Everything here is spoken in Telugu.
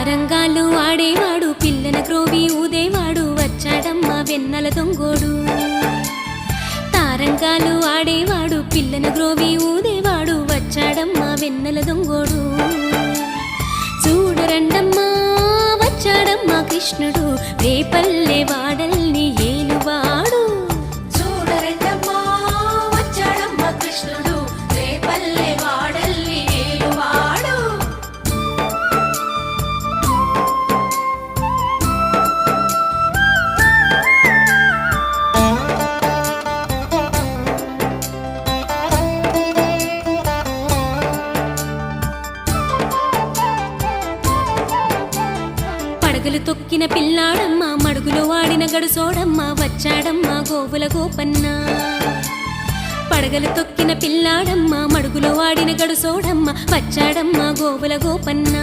రంగాలు ఆడేవాడు పిల్లన క్రోవి ఊదేవాడు వచ్చాడమ్మా వెన్నెల దొంగోడు. తారంగాలు ఆడేవాడు పిల్లన గ్రోవి ఊదేవాడు వచ్చాడమ్మా వెన్నెల దొంగోడు. చూడరండమ్మా వచ్చాడమ్మా కృష్ణుడు రేపల్లె వాడల్ని ఏలువాడు. చూడరండమ్మా వచ్చాడమ్మా కృష్ణుడు రేపల్లె వాడల్ని ఏలువాడు. పడగలు తొక్కిన పిల్లాడమ్మా మడుగులో వాడిన గడుసోడమ్మా వచ్చాడమ్మా గోవుల గోపన్న. పడగలు తొక్కిన పిల్లాడమ్మా మడుగులో వాడిన గడుసోడమ్మా వచ్చాడమ్మా గోవుల గోపన్న.